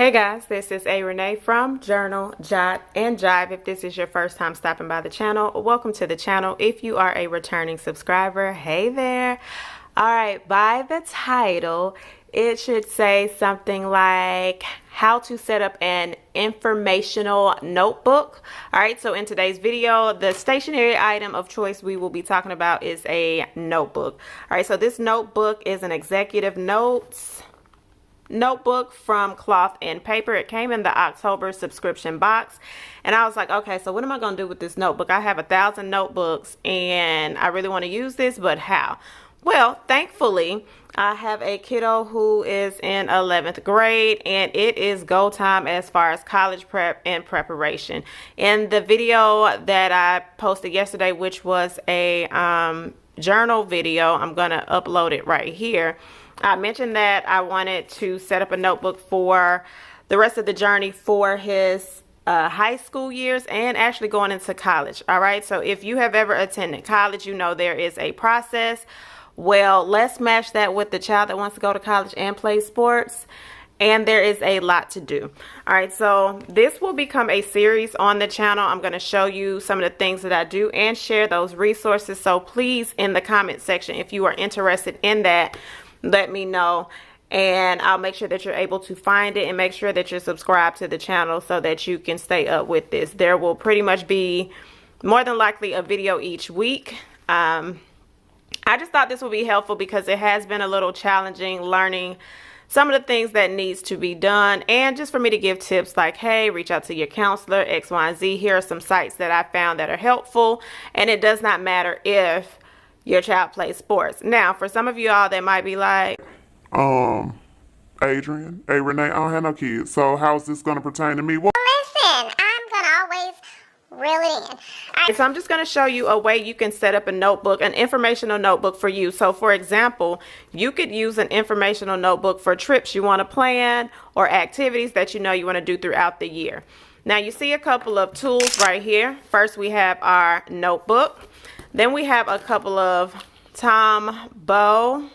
Hey guys, this is A. Renee from Journal, Jot, and Jive. If this is your first time stopping by the channel, welcome to the channel. If you are a returning subscriber, hey there. Alright, by the title, it should say something like how to set up an informational notebook. Alright, so in today's video, the stationary item of choice we will be talking about is a notebook. Alright, so this notebook is an executive notebook from Cloth and Paper. It came in the October subscription box, and I was like, okay, so what am I going to do with this notebook? I have 1,000 notebooks and I really want to use this, but how? Well, thankfully I have a kiddo who is in 11th grade, and it is go time as far as college prep and preparation. In the video that I posted yesterday, which was a journal video, I'm going to upload it right here. I mentioned that I wanted to set up a notebook for the rest of the journey for his high school years and actually going into college. All right, so if you have ever attended college, you know there is a process. Well, let's match that with the child that wants to go to college and play sports, and there is a lot to do. All right, so this will become a series on the channel. I'm going to show you some of the things that I do and share those resources. So please, in the comment section, if you are interested in that, let me know, and I'll make sure that you're able to find it, and make sure that you're subscribed to the channel so that you can stay up with this. There will pretty much be more than likely a video each week. I just thought this would be helpful because it has been a little challenging learning some of the things that needs to be done, and just for me to give tips like, hey, reach out to your counselor, X, Y, and Z. Here are some sites that I found that are helpful, and it does not matter if your child plays sports. Now, for some of you all that might be like, Adrian, hey Renee, I don't have no kids, so how's this going to pertain to me? Well, listen, I'm going to always reel it in. So I'm just going to show you a way you can set up a notebook, an informational notebook for you. So for example, you could use an informational notebook for trips you want to plan or activities that you know you want to do throughout the year. Now you see a couple of tools right here. First, we have our notebook. Then we have a couple of Tombow.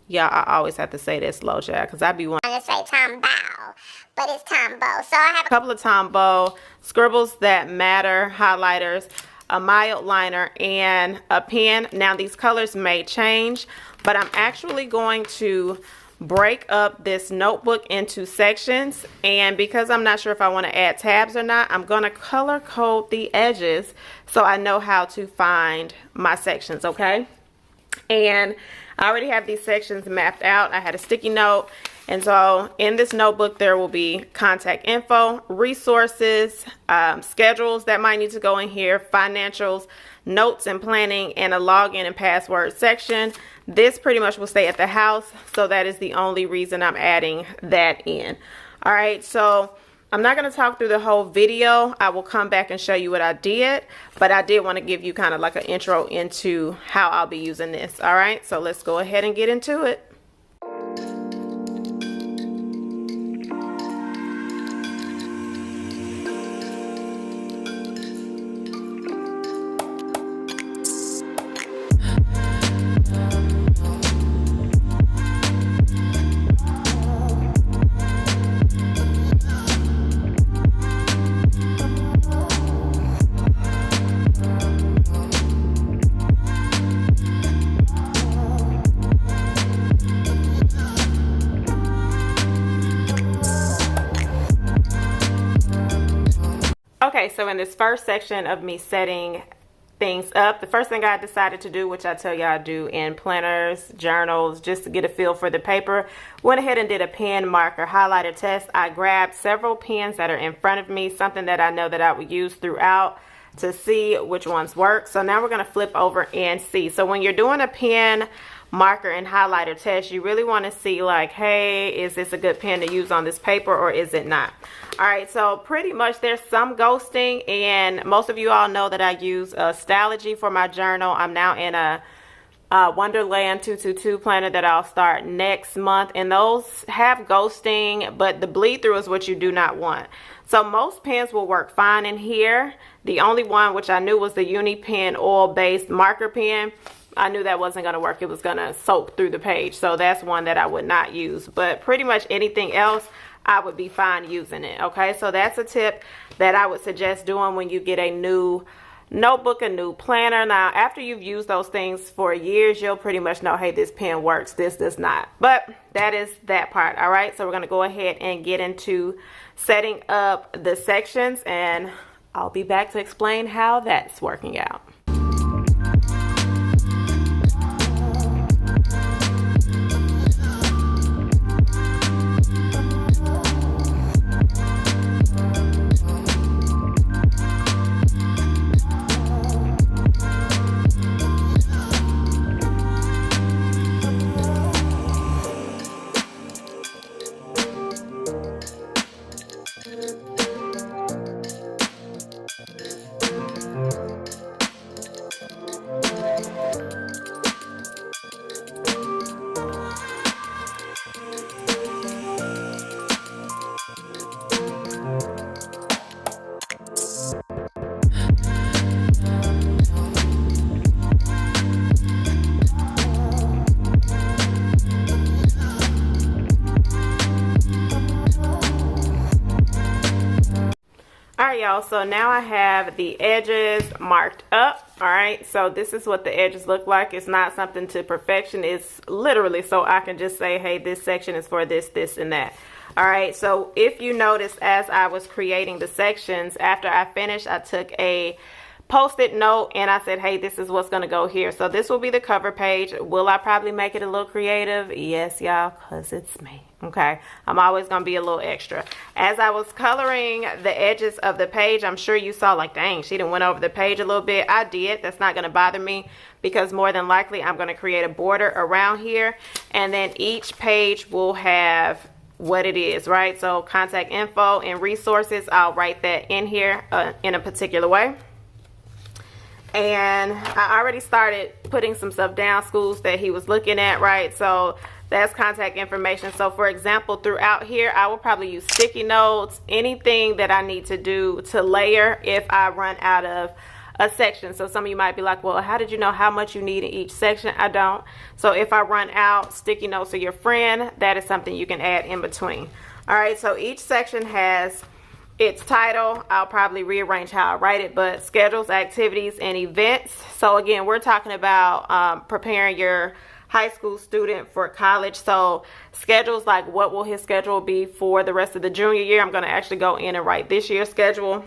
Yeah, I always have to say that slow, child, because I be wanting to say Tombow, but it's Tombow. So I have a couple of Tombow Scribbles That Matter highlighters, a mild liner, and a pen. Now these colors may change, but I'm actually going to break up this notebook into sections, and because I'm not sure if I want to add tabs or not, I'm going to color code the edges so I know how to find my sections, okay? And I already have these sections mapped out. I had a sticky note, and so in this notebook there will be contact info, resources, schedules that might need to go in here, financials, notes and planning, and a login and password section. This pretty much will stay at the house, so that is the only reason I'm adding that in. All right, so I'm not going to talk through the whole video. I will come back and show you what I did, but I did want to give you kind of like an intro into how I'll be using this. All right, so let's go ahead and get into it. Okay, so in this first section of me setting things up, the first thing I decided to do, which I tell y'all I do in planners, journals, just to get a feel for the paper, went ahead and did a pen marker highlighter test. I grabbed several pens that are in front of me, something that I know that I would use throughout, to see which ones work. So now we're going to flip over and see. So when you're doing a pen marker and highlighter test, you really want to see like, hey, is this a good pen to use on this paper or is it not? All right, so pretty much there's some ghosting, and most of you all know that I use Stylogy for my journal. I'm now in a Wonderland 222 planner that I'll start next month, and those have ghosting, but the bleed through is what you do not want. So most pens will work fine in here. The only one which I knew was the Uni Pen oil based marker pen. I knew that wasn't going to work. It was going to soak through the page. So that's one that I would not use. But pretty much anything else, I would be fine using it. Okay, so that's a tip that I would suggest doing when you get a new notebook, a new planner. Now, after you've used those things for years, you'll pretty much know, hey, this pen works, this does not. But that is that part. All right, so we're going to go ahead and get into setting up the sections, and I'll be back to explain how that's working out. Alright, y'all, so now I have the edges marked up. Alright, so this is what the edges look like. It's not something to perfection. It's literally so I can just say, hey, this section is for this, this, and that. Alright, so if you notice, as I was creating the sections, after I finished, I took a Post-it note and I said, hey, this is what's going to go here. So this will be the cover page. Will I probably make it a little creative? Yes, y'all, because it's me. Okay, I'm always going to be a little extra. As I was coloring the edges of the page, I'm sure you saw, like, dang, she done went over the page a little bit. I did. That's not going to bother me because more than likely I'm going to create a border around here, and then each page will have what it is, right? So contact info and resources, I'll write that in here in a particular way. And I already started putting some stuff down, schools that he was looking at, right? So that's contact information. So for example, throughout here, I will probably use sticky notes, anything that I need to do to layer if I run out of a section. So some of you might be like, well, how did you know how much you need in each section? I don't. So if I run out, sticky notes are your friend. That is something you can add in between. All right, so each section has its title. I'll probably rearrange how I write it, but schedules, activities, and events. So again, we're talking about preparing your high school student for college. So schedules, like what will his schedule be for the rest of the junior year? I'm going to actually go in and write this year's schedule.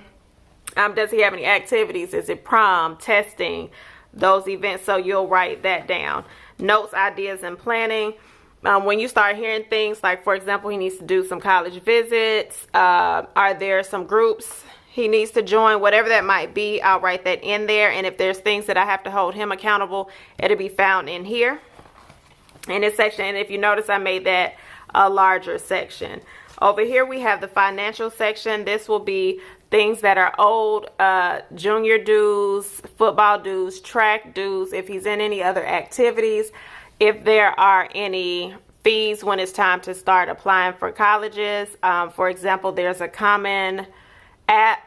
Does he have any activities? Is it prom, testing, those events? So you'll write that down. Notes, ideas, and planning. When you start hearing things like, for example, he needs to do some college visits, are there some groups he needs to join, whatever that might be, I'll write that in there. And if there's things that I have to hold him accountable, it'll be found in here in this section. And if you notice, I made that a larger section. Over here we have the financial section. This will be things that are owed, junior dues, football dues, track dues, if he's in any other activities. If there are any fees when it's time to start applying for colleges. For example, there's a common app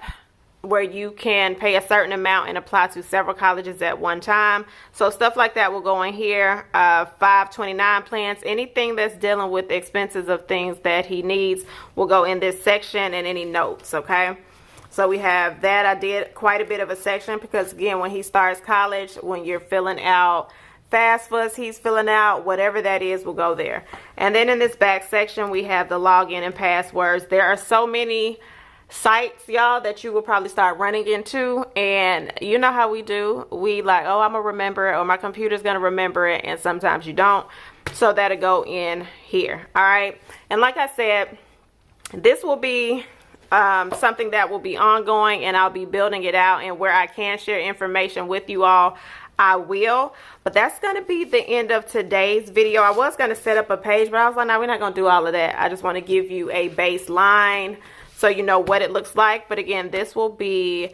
where you can pay a certain amount and apply to several colleges at one time. So stuff like that will go in here. 529 plans, anything that's dealing with expenses of things that he needs will go in this section, and any notes, okay? So we have that. I did quite a bit of a section because, again, when he starts college, when you're filling out FAFSAs, he's filling out, whatever that is will go there. And then in this back section, we have the login and passwords. There are so many sites, y'all, that you will probably start running into, and you know how we do. We like, oh, I'm gonna remember it, or my computer's gonna remember it, and sometimes you don't. So that'll go in here. All right. And like I said, this will be something that will be ongoing, and I'll be building it out, and where I can share information with you all, I will. But that's going to be the end of today's video. I was going to set up a page, but I was like, no, we're not going to do all of that. I just want to give you a baseline so you know what it looks like. But again, this will be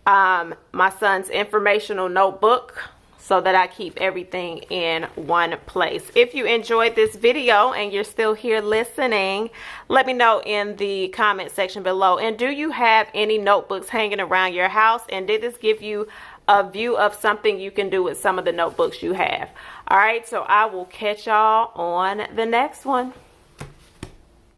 my son's informational notebook, so that I keep everything in one place. If you enjoyed this video and you're still here listening, let me know in the comment section below. And do you have any notebooks hanging around your house? And did this give you a view of something you can do with some of the notebooks you have. All right, so I will catch y'all on the next one.